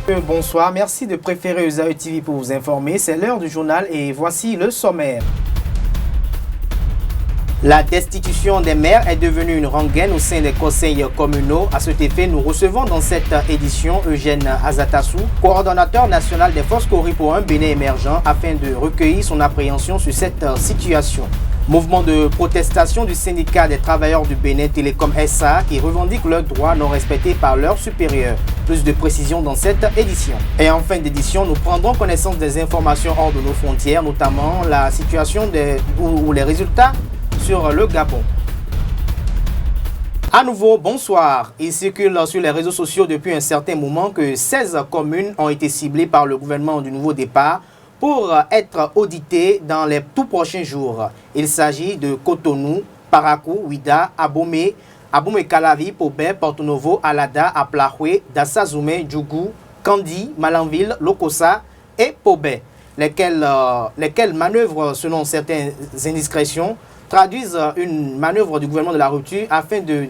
Bonsoir, merci de préférer Usaï TV pour vous informer. C'est l'heure du journal et voici le sommaire. La destitution des maires est devenue une rengaine au sein des conseils communaux. À cet effet, nous recevons dans cette édition Eugène Azatassou, coordonnateur national des forces Cori pour un Bénin émergent, afin de recueillir son appréhension sur cette situation. Mouvement de protestation du syndicat des travailleurs du Bénin Télécom SA qui revendique leurs droits non respectés par leurs supérieurs. Plus de précisions dans cette édition. Et en fin d'édition, nous prendrons connaissance des informations hors de nos frontières, notamment la situation ou les résultats sur le Gabon. À nouveau, bonsoir. Il circule sur les réseaux sociaux depuis un certain moment que 16 communes ont été ciblées par le gouvernement du Nouveau Départ pour être auditées dans les tout prochains jours. Il s'agit de Cotonou, Parakou, Ouida, Abomey, Calavi, Pobé, Porto Novo, Alada, Aplahoué, Dassazoumé, Djougou, Kandi, Malanville, Lokossa et Pobé, lesquelles manœuvrent selon certaines indiscrétions traduisent une manœuvre du gouvernement de la rupture afin de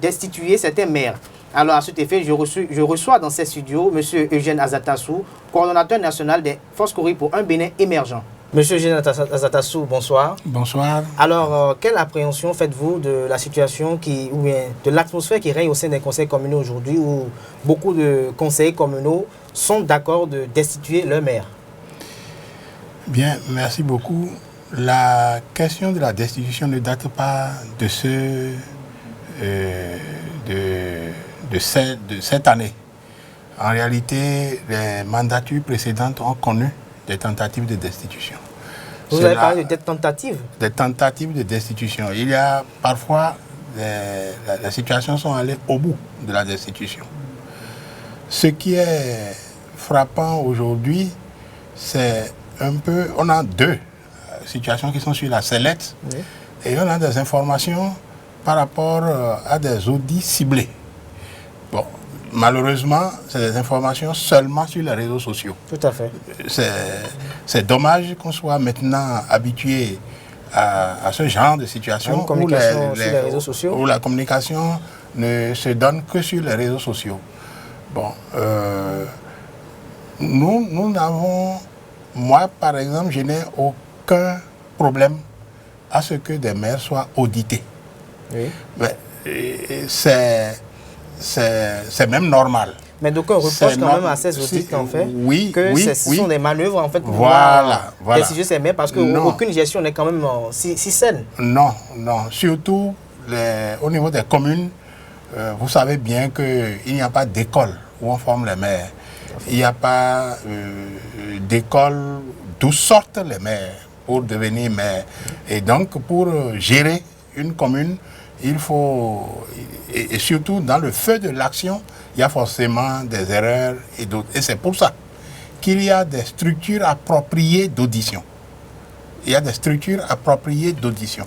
destituer certains maires. Alors à cet effet, je reçois dans ces studios M. Eugène Azatassou, coordonnateur national des forces Cori pour un Bénin émergent. Monsieur Eugène Azatassou, bonsoir. Bonsoir. Alors, quelle appréhension faites-vous de la situation ou bien de l'atmosphère qui règne au sein des conseils communaux aujourd'hui où beaucoup de conseillers communaux sont d'accord de destituer leur maire? Bien, merci beaucoup. La question de la destitution ne date pas de cette année. En réalité, les mandatures précédentes ont connu des tentatives de destitution. Vous avez parlé de tentatives? Des tentatives de destitution. Il y a parfois, les situations sont allées au bout de la destitution. Ce qui est frappant aujourd'hui, c'est un peu, on a deux situations qui sont sur la sellette, oui, et on a des informations par rapport à des audits ciblés. Bon, malheureusement, c'est des informations seulement sur les réseaux sociaux. Tout à fait. C'est dommage qu'on soit maintenant habitué à ce genre de situation où les réseaux sociaux, où la communication ne se donne que sur les réseaux sociaux. Bon, nous n'avons, moi par exemple, je n'ai aucun problème à ce que des maires soient audités. Oui. Mais c'est même normal. Mais donc on reproche quand même à ces audits qu'on fait ce sont des manœuvres en fait pour voilà. destituer ces maires parce qu'aucune gestion n'est quand même si saine. Non. Surtout au niveau des communes, vous savez bien qu'il n'y a pas d'école où on forme les maires. Il n'y a pas d'école d'où sortent les maires pour devenir maire. Et donc, pour gérer une commune, il faut, et surtout dans le feu de l'action, il y a forcément des erreurs et d'autres. Et c'est pour ça qu'il y a des structures appropriées d'audition.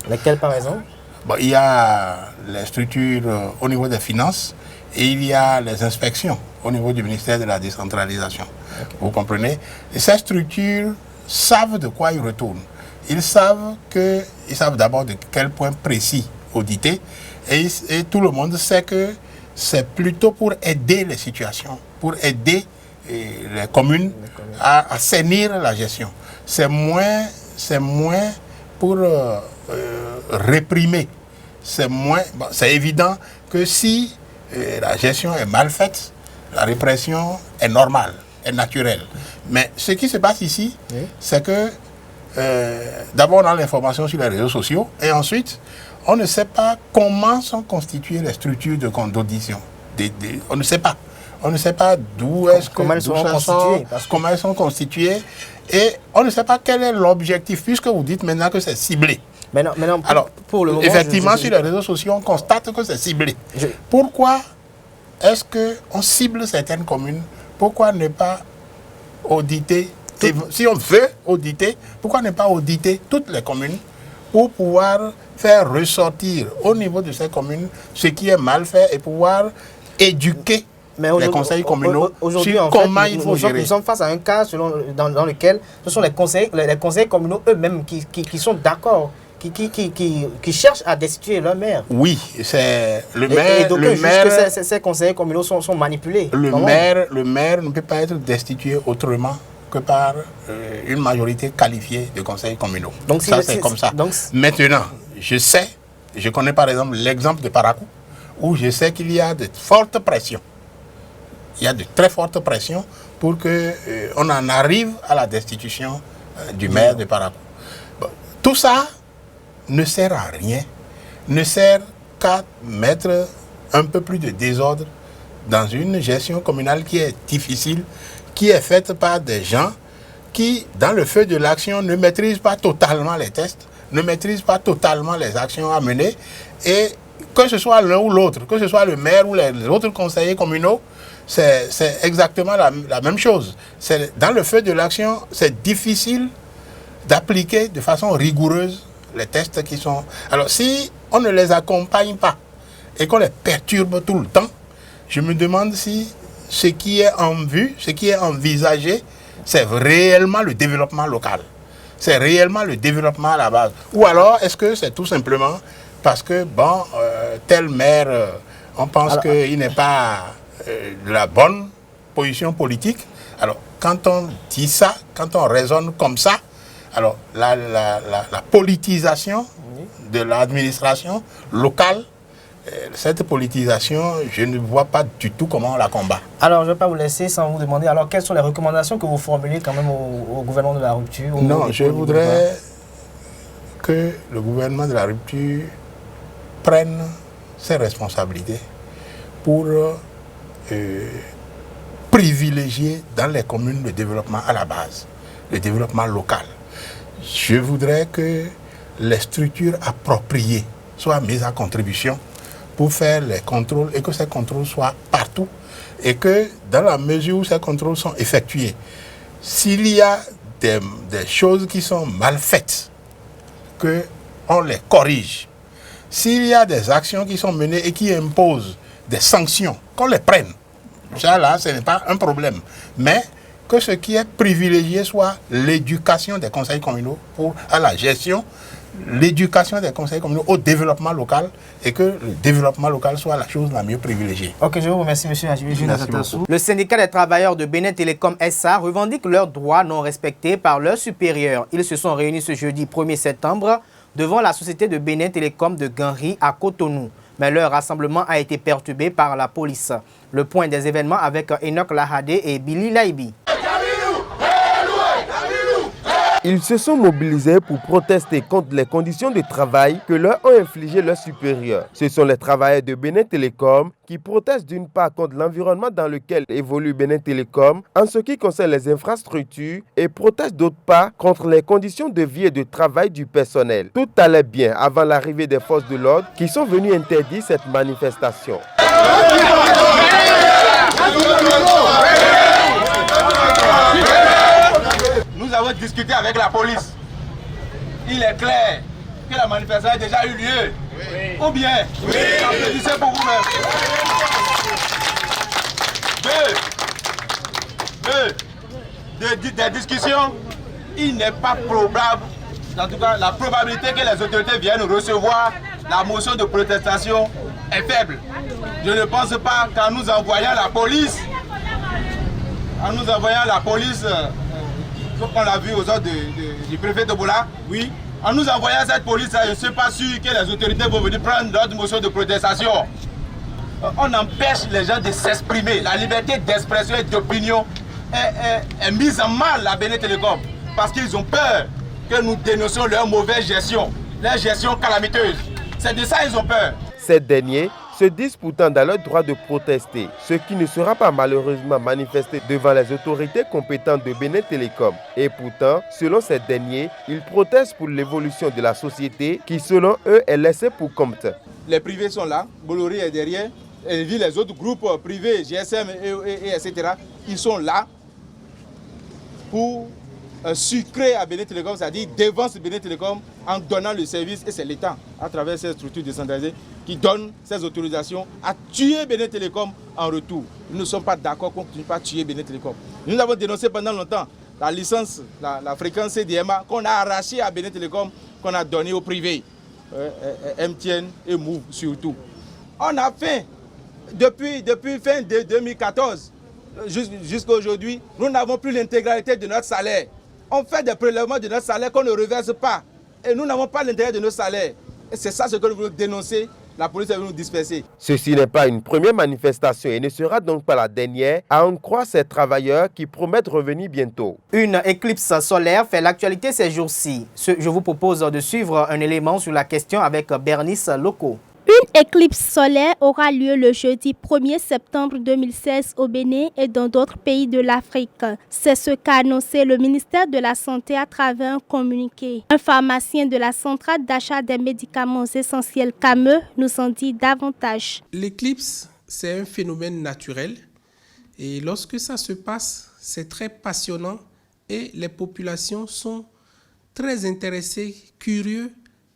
Lesquelles par exemple? Bon, il y a les structures au niveau des finances et il y a les inspections au niveau du ministère de la décentralisation. Okay. Vous comprenez? Et ces structures savent de quoi ils retournent. Ils savent d'abord de quel point précis auditer et tout le monde sait que c'est plutôt pour aider les situations, pour aider les communes à assainir la gestion. C'est moins pour réprimer. C'est évident que si la gestion est mal faite, la répression est normale, est naturelle. Mais ce qui se passe ici, oui, c'est que d'abord on a l'information sur les réseaux sociaux et ensuite on ne sait pas comment sont constituées les structures d'audition. On ne sait pas. On ne sait pas comment elles sont constituées et on ne sait pas quel est l'objectif puisque vous dites maintenant que c'est ciblé. Mais non, alors, pour le moment, effectivement, sur les réseaux sociaux, on constate que c'est ciblé. Pourquoi est-ce qu'on cible certaines communes? Pourquoi ne pas auditer, si on veut auditer, pourquoi ne pas auditer toutes les communes pour pouvoir faire ressortir au niveau de ces communes ce qui est mal fait et pouvoir éduquer les conseils communaux sur comment il faut gérer. Nous sommes face à un cas dans lequel ce sont les conseils communaux eux-mêmes qui sont d'accord, qui cherchent à destituer leur maire. Oui, c'est le maire. Et donc, le maire, que ces conseillers communaux sont manipulés. Le maire ne peut pas être destitué autrement que par une majorité qualifiée de conseillers communaux. Donc, ça, c'est comme ça. Donc, maintenant, je connais par exemple l'exemple de Parakou, où je sais qu'il y a de fortes pressions. Il y a de très fortes pressions pour qu'on en arrive à la destitution du maire de Parakou. Bon, tout ça ne sert à rien, ne sert qu'à mettre un peu plus de désordre dans une gestion communale qui est difficile, qui est faite par des gens qui, dans le feu de l'action, ne maîtrisent pas totalement les tests, ne maîtrisent pas totalement les actions à mener, et que ce soit l'un ou l'autre, que ce soit le maire ou les autres conseillers communaux, c'est exactement la même chose. Dans le feu de l'action, c'est difficile d'appliquer de façon rigoureuse les tests qui sont... Alors, si on ne les accompagne pas et qu'on les perturbe tout le temps, je me demande si ce qui est en vue, ce qui est envisagé, c'est réellement le développement local. C'est réellement le développement à la base. Ou alors, est-ce que c'est tout simplement parce que, bon, tel maire, on pense qu'il n'est pas de la bonne position politique. Alors, quand on dit ça, quand on raisonne comme ça, alors la politisation de l'administration locale, cette politisation, je ne vois pas du tout comment on la combat. Alors, je ne vais pas vous laisser sans vous demander, alors quelles sont les recommandations que vous formulez quand même au gouvernement de la rupture? Non, je voudrais que le gouvernement de la rupture prenne ses responsabilités pour privilégier dans les communes le développement à la base, le développement local. Je voudrais que les structures appropriées soient mises à contribution pour faire les contrôles et que ces contrôles soient partout et que dans la mesure où ces contrôles sont effectués, s'il y a des choses qui sont mal faites, qu'on les corrige. S'il y a des actions qui sont menées et qui imposent des sanctions, qu'on les prenne. Ça là, ce n'est pas un problème. Mais que ce qui est privilégié soit l'éducation des conseils communaux à la gestion, l'éducation des conseils communaux au développement local et que le développement local soit la chose la mieux privilégiée. Ok, je vous remercie, monsieur Nazatassou. Le syndicat des travailleurs de Benin Telecom SA revendique leurs droits non respectés par leurs supérieurs. Ils se sont réunis ce jeudi 1er septembre devant la société de Benin Telecom de Ganri à Cotonou. Mais leur rassemblement a été perturbé par la police. Le point des événements avec Enoch Lahade et Billy Laibi. Ils se sont mobilisés pour protester contre les conditions de travail que leur ont infligées leurs supérieurs. Ce sont les travailleurs de Benin Telecom qui protestent d'une part contre l'environnement dans lequel évolue Benin Telecom en ce qui concerne les infrastructures et protestent d'autre part contre les conditions de vie et de travail du personnel. Tout allait bien avant l'arrivée des forces de l'ordre qui sont venues interdire cette manifestation. Nous avons discuté avec la police. Il est clair que la manifestation a déjà eu lieu. Oui. Ou bien, oui. Applaudissez pour vous-même. Des discussions, il n'est pas probable, en tout cas la probabilité que les autorités viennent recevoir la motion de protestation est faible. Je ne pense pas qu'en nous envoyant la police, comme on l'a vu aux ordres du préfet de Boula, oui, en nous envoyant cette police, je ne suis pas sûr que les autorités vont venir prendre notre motion de protestation. On empêche les gens de s'exprimer. La liberté d'expression et d'opinion est mise en mal à Benin Telecom parce qu'ils ont peur que nous dénoncions leur mauvaise gestion, leur gestion calamiteuse. C'est de ça qu'ils ont peur. Ces derniers se disent pourtant dans leur droit de protester, ce qui ne sera pas malheureusement manifesté devant les autorités compétentes de Benin Telecom. Et pourtant, selon ces derniers, ils protestent pour l'évolution de la société qui, selon eux, est laissée pour compte. Les privés sont là, Bolloré est derrière, et les autres groupes privés, GSM, etc., ils sont là pour sucrer à Benin Telecom, c'est-à-dire dévance Benin Telecom en donnant le service, et c'est l'État, à travers ces structures décentralisées, qui donne ces autorisations à tuer Benin Telecom en retour. Nous ne sommes pas d'accord qu'on ne continue pas à tuer Benin Telecom. Nous avons dénoncé pendant longtemps la licence, la fréquence CDMA qu'on a arrachée à Benin Telecom qu'on a donné au privé, MTN et Move surtout. On a fait, depuis fin de 2014 jusqu'à aujourd'hui, nous n'avons plus l'intégralité de notre salaire. On fait des prélèvements de notre salaire qu'on ne reverse pas. Et nous n'avons pas l'intérêt de nos salaires. Et c'est ça ce que nous voulons dénoncer. La police est venue nous disperser. Ceci n'est pas une première manifestation et ne sera donc pas la dernière, à en croire ces travailleurs qui promettent revenir bientôt. Une éclipse solaire fait l'actualité ces jours-ci. Je vous propose de suivre un élément sur la question avec Bernice Loco. Une éclipse solaire aura lieu le jeudi 1er septembre 2016 au Bénin et dans d'autres pays de l'Afrique. C'est ce qu'a annoncé le ministère de la Santé à travers un communiqué. Un pharmacien de la centrale d'achat des médicaments essentiels CAME nous en dit davantage. L'éclipse, c'est un phénomène naturel et lorsque ça se passe, c'est très passionnant et les populations sont très intéressées, curieux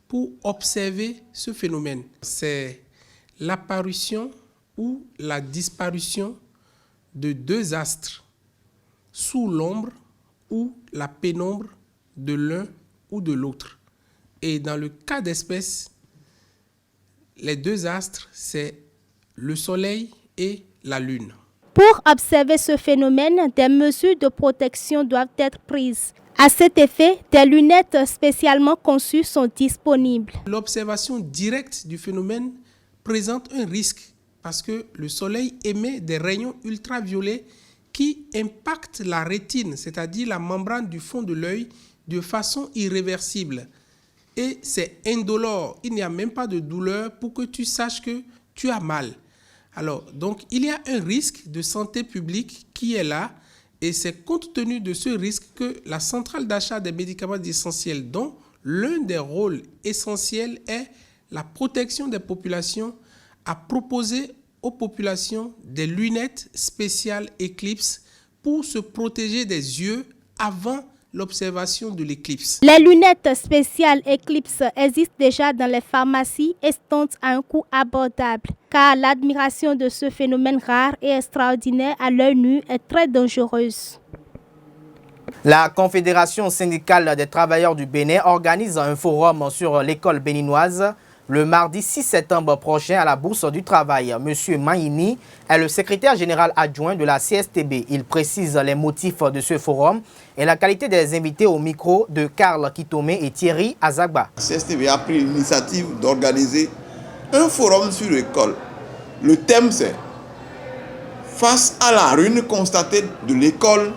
pour observer ce phénomène. C'est l'apparition ou la disparition de deux astres sous l'ombre ou la pénombre de l'un ou de l'autre. Et dans le cas d'espèce, les deux astres, c'est le Soleil et la Lune. Pour observer ce phénomène, des mesures de protection doivent être prises. À cet effet, des lunettes spécialement conçues sont disponibles. L'observation directe du phénomène présente un risque parce que le soleil émet des rayons ultraviolets qui impactent la rétine, c'est-à-dire la membrane du fond de l'œil, de façon irréversible. Et c'est indolore, il n'y a même pas de douleur pour que tu saches que tu as mal. Alors, donc, il y a un risque de santé publique qui est là. Et c'est compte tenu de ce risque que la centrale d'achat des médicaments essentiels, dont l'un des rôles essentiels est la protection des populations, a proposé aux populations des lunettes spéciales Eclipse pour se protéger des yeux avant l'observation de l'éclipse. Les lunettes spéciales Eclipse existent déjà dans les pharmacies et sont à un coût abordable, car l'admiration de ce phénomène rare et extraordinaire à l'œil nu est très dangereuse. La Confédération syndicale des travailleurs du Bénin organise un forum sur l'école béninoise le mardi 6 septembre prochain à la Bourse du Travail. Monsieur Maïni est le secrétaire général adjoint de la CSTB. Il précise les motifs de ce forum et la qualité des invités au micro de Karl Kitomé et Thierry Azagba. La CSTB a pris l'initiative d'organiser un forum sur l'école. Le thème c'est « Face à la ruine constatée de l'école,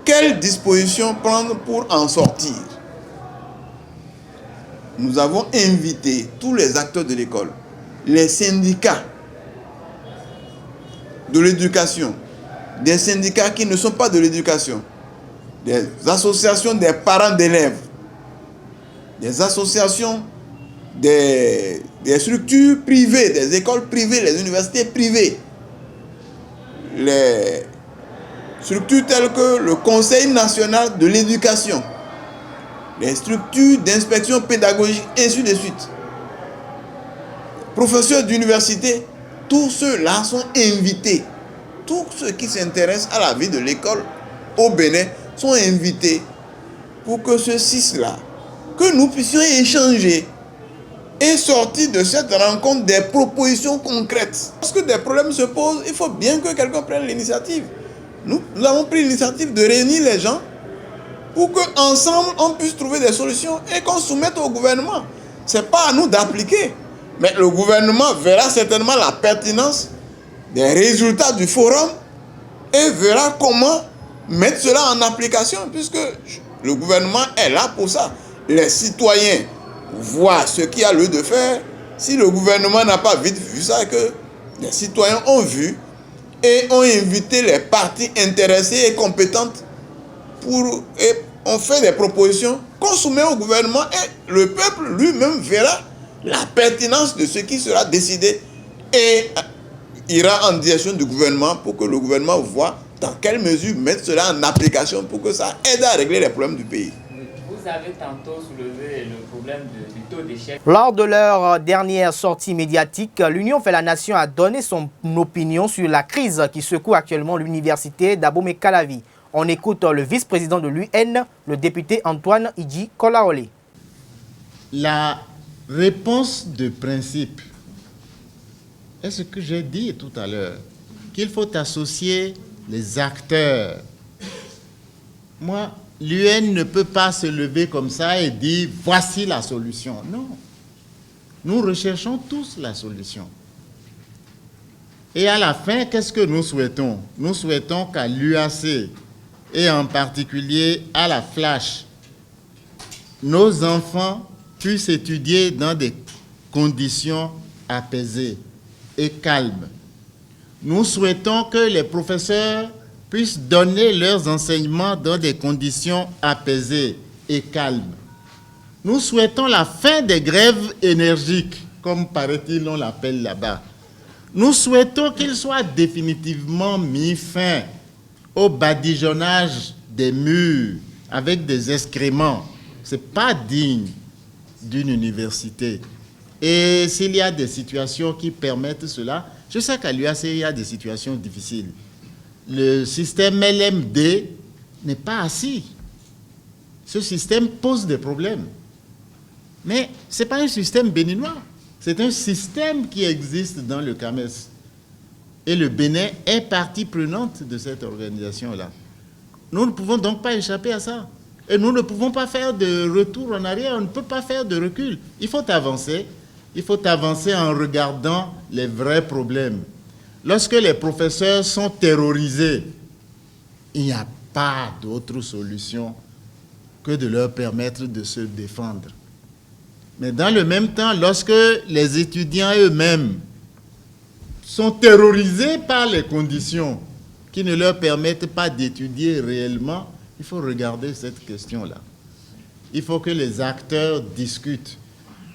quelles dispositions prendre pour en sortir ?» Nous avons invité tous les acteurs de l'école, les syndicats de l'éducation, des syndicats qui ne sont pas de l'éducation, des associations des parents d'élèves, des associations des structures privées, des écoles privées, les universités privées, les structures telles que le Conseil national de l'éducation, les structures d'inspection pédagogique, ainsi de suite. Professeurs d'université, tous ceux-là sont invités. Tous ceux qui s'intéressent à la vie de l'école au Bénin sont invités pour que ce 6-là, que nous puissions échanger et sortir de cette rencontre des propositions concrètes. Lorsque des problèmes se posent, il faut bien que quelqu'un prenne l'initiative. Nous avons pris l'initiative de réunir les gens pour qu'ensemble, on puisse trouver des solutions et qu'on soumette au gouvernement. Ce n'est pas à nous d'appliquer. Mais le gouvernement verra certainement la pertinence des résultats du forum et verra comment mettre cela en application, puisque le gouvernement est là pour ça. Les citoyens voient ce qu'il y a lieu de faire. Si le gouvernement n'a pas vite vu ça, que les citoyens ont vu et ont invité les parties intéressées et compétentes et on fait des propositions qu'on soumet au gouvernement et le peuple lui-même verra la pertinence de ce qui sera décidé et ira en direction du gouvernement pour que le gouvernement voit dans quelle mesure mettre cela en application pour que ça aide à régler les problèmes du pays. Vous avez tantôt soulevé le problème du taux d'échec. Lors de leur dernière sortie médiatique, l'Union fait la Nation a donné son opinion sur la crise qui secoue actuellement l'université d'Abomey-Calavi. On écoute le vice-président de l'UN, le député Antoine Idji Kolaole. La réponse de principe est ce que j'ai dit tout à l'heure, qu'il faut associer les acteurs. Moi, l'UN ne peut pas se lever comme ça et dire « voici la solution ». Non, nous recherchons tous la solution. Et à la fin, qu'est-ce que nous souhaitons? Nous souhaitons qu'à l'UAC, et en particulier à la Flash, nos enfants puissent étudier dans des conditions apaisées et calmes. Nous souhaitons que les professeurs puissent donner leurs enseignements dans des conditions apaisées et calmes. Nous souhaitons la fin des grèves énergiques, comme paraît-il on l'appelle là-bas. Nous souhaitons qu'il soit définitivement mis fin au badigeonnage des murs avec des excréments. Ce n'est pas digne d'une université. Et s'il y a des situations qui permettent cela, je sais qu'à l'UAC, il y a des situations difficiles. Le système LMD n'est pas assis. Ce système pose des problèmes. Mais ce n'est pas un système béninois. C'est un système qui existe dans le CAMES. Et le Bénin est partie prenante de cette organisation-là. Nous ne pouvons donc pas échapper à ça. Et nous ne pouvons pas faire de retour en arrière, on ne peut pas faire de recul. Il faut avancer. Il faut avancer en regardant les vrais problèmes. Lorsque les professeurs sont terrorisés, il n'y a pas d'autre solution que de leur permettre de se défendre. Mais dans le même temps, lorsque les étudiants eux-mêmes sont terrorisés par les conditions qui ne leur permettent pas d'étudier réellement, il faut regarder cette question-là. Il faut que les acteurs discutent.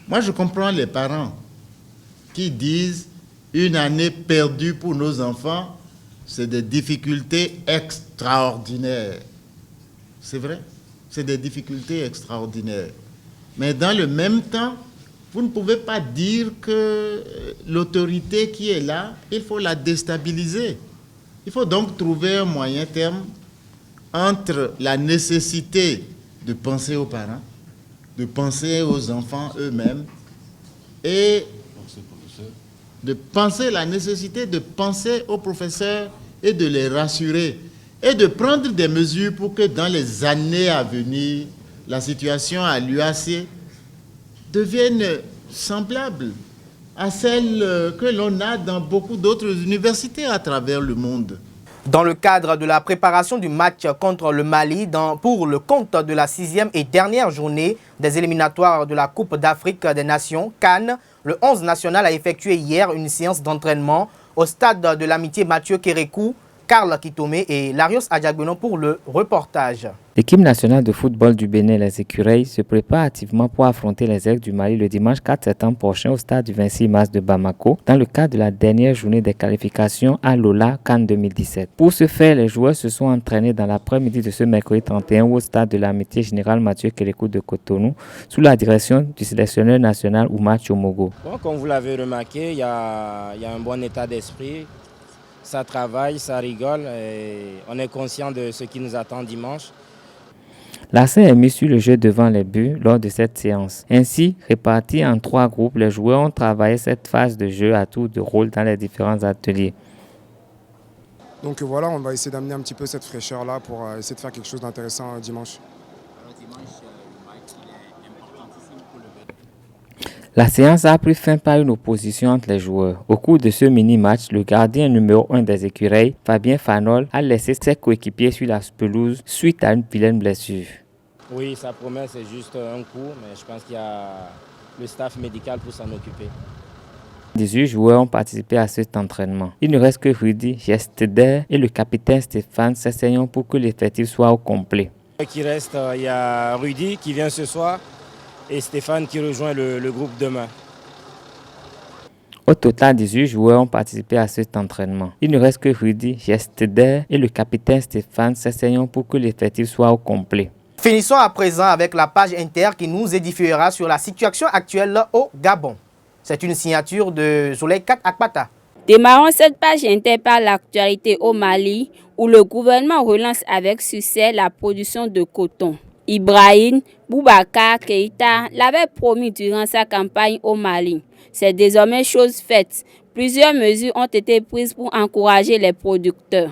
Moi, je comprends les parents qui disent une année perdue pour nos enfants, c'est des difficultés extraordinaires. C'est vrai, c'est des difficultés extraordinaires. Mais dans le même temps, vous ne pouvez pas dire que l'autorité qui est là, il faut la déstabiliser. Il faut donc trouver un moyen terme entre la nécessité de penser aux parents, de penser aux enfants eux-mêmes et de penser la nécessité de penser aux professeurs et de les rassurer et de prendre des mesures pour que dans les années à venir, la situation à l'UAC devienne semblable à celle que l'on a dans beaucoup d'autres universités à travers le monde. Dans le cadre de la préparation du match contre le Mali pour le compte de la 6e et dernière journée des éliminatoires de la Coupe d'Afrique des Nations, CAN, le 11 national a effectué hier une séance d'entraînement au stade de l'Amitié Mathieu Kérékou, Karl Kitomé et Larios Adjagbenon pour le reportage. L'équipe nationale de football du Bénin, les Écureuils, se prépare activement pour affronter les Aigles du Mali le dimanche 4 septembre prochain au stade du 26 mars de Bamako, dans le cadre de la dernière journée des qualifications à l'OLA CAN 2017. Pour ce faire, les joueurs se sont entraînés dans l'après-midi de ce mercredi 31 au stade de l'Amitié Général Mathieu Kérékou de Cotonou, sous la direction du sélectionneur national Oumar Tchomogo. Bon, comme vous l'avez remarqué, il y a un bon état d'esprit. Ça travaille, ça rigole et on est conscient de ce qui nous attend dimanche. L'accent est mis sur le jeu devant les buts lors de cette séance. Ainsi, répartis en 3 groupes, les joueurs ont travaillé cette phase de jeu à tour de rôle dans les différents ateliers. Donc voilà, on va essayer d'amener un petit peu cette fraîcheur-là pour essayer de faire quelque chose d'intéressant dimanche. La séance a pris fin par une opposition entre les joueurs. Au cours de ce mini-match, le gardien numéro 1 des Écureuils, Fabien Fanol, a laissé ses coéquipiers sur la pelouse suite à une vilaine blessure. Oui, sa promesse est juste un coup, mais je pense qu'il y a le staff médical pour s'en occuper. 18 joueurs ont participé à cet entraînement. Il ne reste que Rudy Gesteder et le capitaine Stéphane s'essayant pour que l'effectif soit au complet. Il reste, il y a Rudy qui vient ce soir et Stéphane qui rejoint le groupe demain. Au total, 18 joueurs ont participé à cet entraînement. Il ne reste que Rudy Gesteder et le capitaine Stéphane s'essayant pour que l'effectif soit au complet. Finissons à présent avec la page Inter qui nous édifiera sur la situation actuelle au Gabon. C'est une signature de Soleil 4 Akpata. Démarrons cette page inter par l'actualité au Mali, où le gouvernement relance avec succès la production de coton. Ibrahim Boubacar Keïta l'avait promis durant sa campagne au Mali. C'est désormais chose faite. Plusieurs mesures ont été prises pour encourager les producteurs.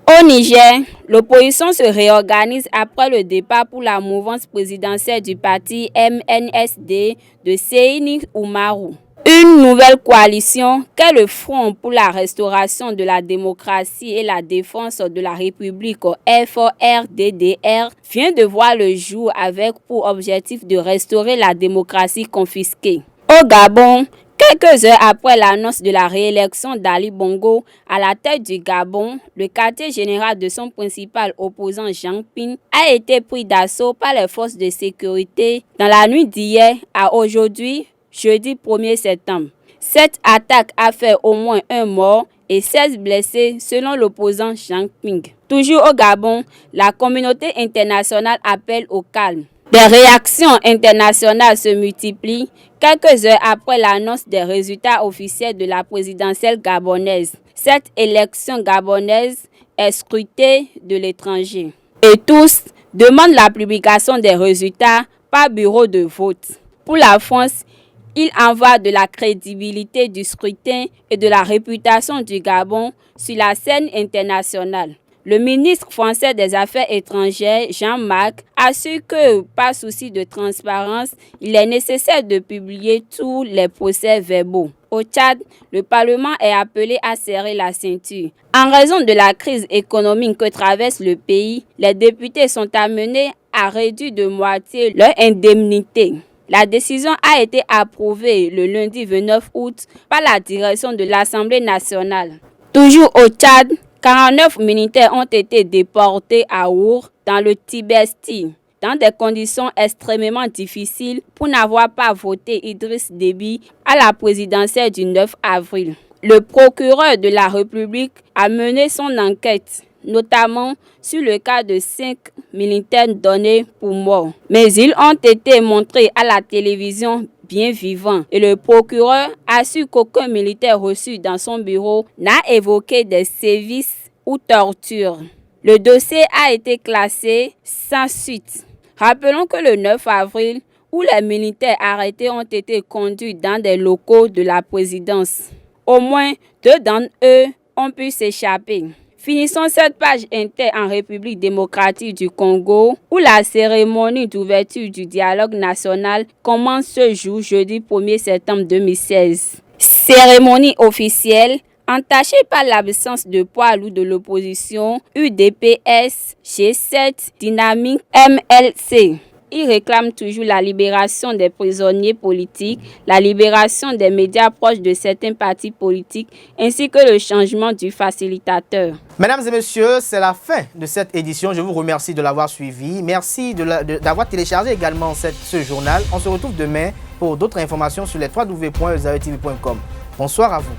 Au Niger, l'opposition se réorganise après le départ pour la mouvance présidentielle du parti MNSD de Seyni Oumarou. Une nouvelle coalition, qu'est le Front pour la restauration de la démocratie et la défense de la République FRDDR, vient de voir le jour avec pour objectif de restaurer la démocratie confisquée. Au Gabon, quelques heures après l'annonce de la réélection d'Ali Bongo à la tête du Gabon, le quartier général de son principal opposant Jean Ping a été pris d'assaut par les forces de sécurité dans la nuit d'hier à aujourd'hui, jeudi 1er septembre. Cette attaque a fait au moins un mort et 16 blessés selon l'opposant Jean Ping. Toujours au Gabon, la communauté internationale appelle au calme. Des réactions internationales se multiplient quelques heures après l'annonce des résultats officiels de la présidentielle gabonaise. Cette élection gabonaise est scrutée de l'étranger. Et tous demandent la publication des résultats par bureau de vote. Pour la France, il en va de la crédibilité du scrutin et de la réputation du Gabon sur la scène internationale. Le ministre français des Affaires étrangères, Jean-Marc, assure que, par souci de transparence, il est nécessaire de publier tous les procès-verbaux. Au Tchad, le Parlement est appelé à serrer la ceinture. En raison de la crise économique que traverse le pays, les députés sont amenés à réduire de moitié leur indemnité. La décision a été approuvée le lundi 29 août par la direction de l'Assemblée nationale. Toujours au Tchad, 49 militaires ont été déportés à Our, dans le Tibesti, dans des conditions extrêmement difficiles pour n'avoir pas voté Idriss Déby à la présidentielle du 9 avril. Le procureur de la République a mené son enquête, notamment sur le cas de 5 militaires donnés pour morts. Mais ils ont été montrés à la télévision bien vivants et le procureur assure qu'aucun militaire reçu dans son bureau n'a évoqué des sévices ou tortures. Le dossier a été classé sans suite. Rappelons que le 9 avril, où les militaires arrêtés ont été conduits dans des locaux de la présidence. Au moins 2 d'entre eux ont pu s'échapper. Finissons cette page inter en République démocratique du Congo, où la cérémonie d'ouverture du dialogue national commence ce jour, jeudi 1er septembre 2016. Cérémonie officielle entachée par l'absence de poids lourds de l'opposition, UDPS, G7, Dynamique, MLC. Ils réclament toujours la libération des prisonniers politiques, la libération des médias proches de certains partis politiques, ainsi que le changement du facilitateur. Mesdames et messieurs, c'est la fin de cette édition. Je vous remercie de l'avoir suivi. Merci d'avoir téléchargé également ce journal. On se retrouve demain pour d'autres informations sur les www.ezaetv.com. Bonsoir à vous.